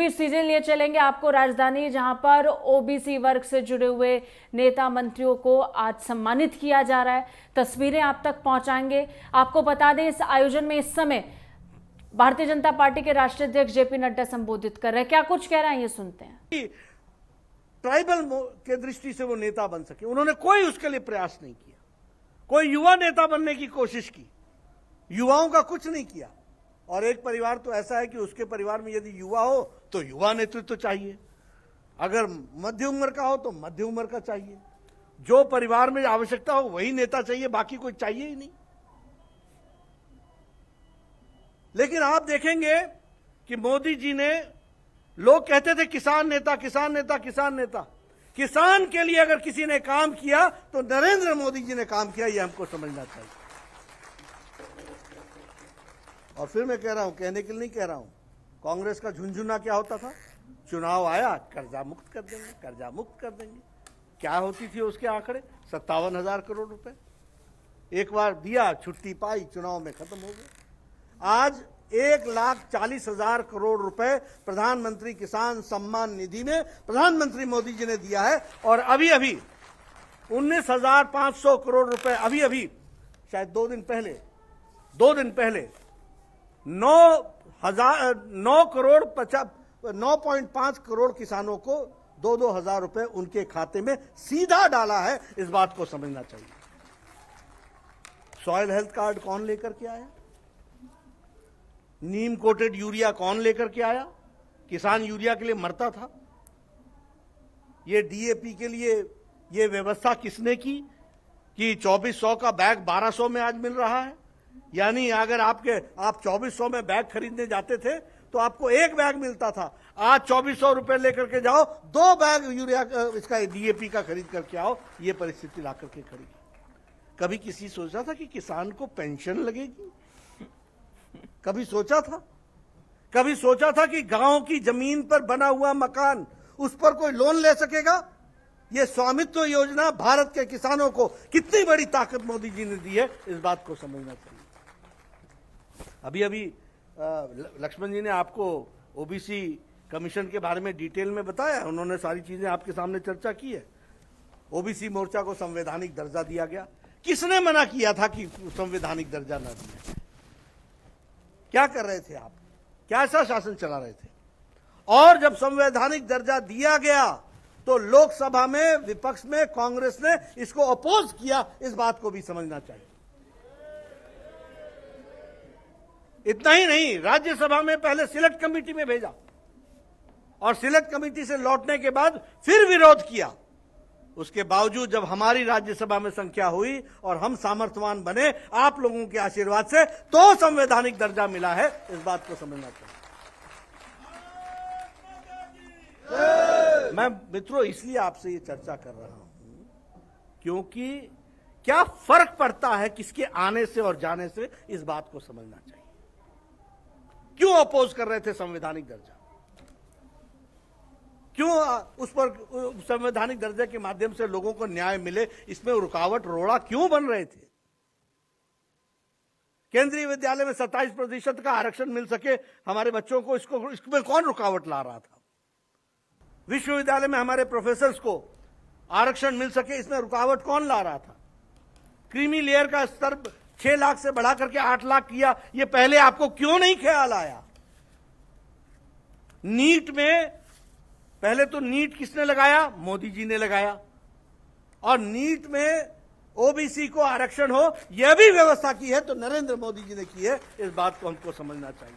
Season लिए चलेंगे आपको राजधानी, जहां पर ओबीसी वर्ग से जुड़े हुए नेता मंत्रियों को आज सम्मानित किया जा रहा है। तस्वीरें आप तक पहुंचाएंगे। आपको बता दें, इस आयोजन में इस समय भारतीय जनता पार्टी के राष्ट्रीय अध्यक्ष जेपी नड्डा संबोधित कर रहे हैं। क्या कुछ कह रहे हैं, ये सुनते हैं। ट्राइबल के दृष्टि से वो नेता बन सके, उन्होंने कोई उसके लिए प्रयास नहीं किया। कोई युवा नेता बनने की कोशिश की, युवाओं का कुछ नहीं किया। और एक परिवार तो ऐसा है कि उसके परिवार में यदि युवा हो तो युवा नेतृत्व चाहिए, अगर मध्य उम्र का हो तो मध्य उम्र का चाहिए। जो परिवार में आवश्यकता हो वही नेता चाहिए, बाकी कोई चाहिए ही नहीं। लेकिन आप देखेंगे कि मोदी जी ने, लोग कहते थे किसान नेता, किसान नेता, किसान नेता। किसान के लिए अगर किसी ने काम किया तो नरेंद्र मोदी जी ने काम किया, यह हमको समझना चाहिए। और फिर मैं कह रहा हूं, कहने के लिए नहीं कह रहा हूं, कांग्रेस का झुंझुना क्या होता था? चुनाव आया, कर्जा मुक्त कर देंगे, कर्जा मुक्त कर देंगे। क्या होती थी उसके आंकड़े? 57,000 करोड़ रुपए। एक बार दिया, छुट्टी पाई, चुनाव में खत्म हो गया। आज 1,40,000 करोड़ रुपए प्रधानमंत्री किसान सम्मान निधि में प्रधानमंत्री मोदी जी ने दिया है। और अभी अभी 19,500 करोड़ रुपए, अभी अभी शायद 2 दिन पहले 9.5 करोड़ किसानों को 2-2 हजार रुपए उनके खाते में सीधा डाला है। इस बात को समझना चाहिए। सॉइल हेल्थ कार्ड कौन लेकर के आया? नीम कोटेड यूरिया कौन लेकर के आया? किसान यूरिया के लिए मरता था। ये डीएपी के लिए ये व्यवस्था किसने की कि 2400 का बैग 1200 में आज मिल रहा है? यानी अगर आप 2400 में बैग खरीदने जाते थे तो आपको एक बैग मिलता था। आज 2400 रुपए लेकर के जाओ, 2 बैग यूरिया इसका डीएपी का खरीद करके आओ। ये परिस्थिति ला करके खड़ी। कभी किसी सोचा था कि किसान को पेंशन लगेगी? कभी सोचा था? कभी सोचा था कि गांव की जमीन पर बना हुआ मकान, उस पर कोई लोन ले सकेगा? ये स्वामित्व योजना भारत के किसानों को कितनी बड़ी ताकत मोदी जी ने दी है, इस बात को समझना चाहिए। अभी अभी लक्ष्मण जी ने आपको ओबीसी कमीशन के बारे में डिटेल में बताया, उन्होंने सारी चीजें आपके सामने चर्चा की है। ओबीसी मोर्चा को संवैधानिक दर्जा दिया गया। किसने मना किया था कि संवैधानिक दर्जा न दिया? क्या कर रहे थे आप? क्या ऐसा शासन चला रहे थे? और जब संवैधानिक दर्जा दिया गया तो लोकसभा में विपक्ष में कांग्रेस ने इसको अपोज किया। इस बात को भी समझना चाहिए। इतना ही नहीं, राज्यसभा में पहले सिलेक्ट कमेटी में भेजा और सिलेक्ट कमेटी से लौटने के बाद फिर विरोध किया। उसके बावजूद जब हमारी राज्यसभा में संख्या हुई और हम सामर्थ्यवान बने आप लोगों के आशीर्वाद से, तो संवैधानिक दर्जा मिला है। इस बात को समझना चाहिए। मैं मित्रों इसलिए आपसे ये चर्चा कर रहा हूं क्योंकि क्या फर्क पड़ता है किसके आने से और जाने से, इस बात को समझना चाहिए। क्यों अपोज कर रहे थे संवैधानिक दर्जा? क्यों उस पर संवैधानिक दर्जे के माध्यम से लोगों को न्याय मिले, इसमें रुकावट रोड़ा क्यों बन रहे थे? केंद्रीय विद्यालय में 27% का आरक्षण मिल सके हमारे बच्चों को, इसमें कौन रुकावट ला रहा था? विश्वविद्यालय में हमारे प्रोफेसर्स को आरक्षण मिल सके, इसमें रुकावट कौन ला रहा था? क्रीमी लेयर का स्तर 6 लाख से बढ़ा करके 8 लाख किया, ये पहले आपको क्यों नहीं ख्याल आया? नीट में पहले तो नीट किसने लगाया? मोदी जी ने लगाया। और नीट में ओबीसी को आरक्षण हो, यह भी व्यवस्था की है तो नरेंद्र मोदी जी ने की है। इस बात को हमको समझना चाहिए।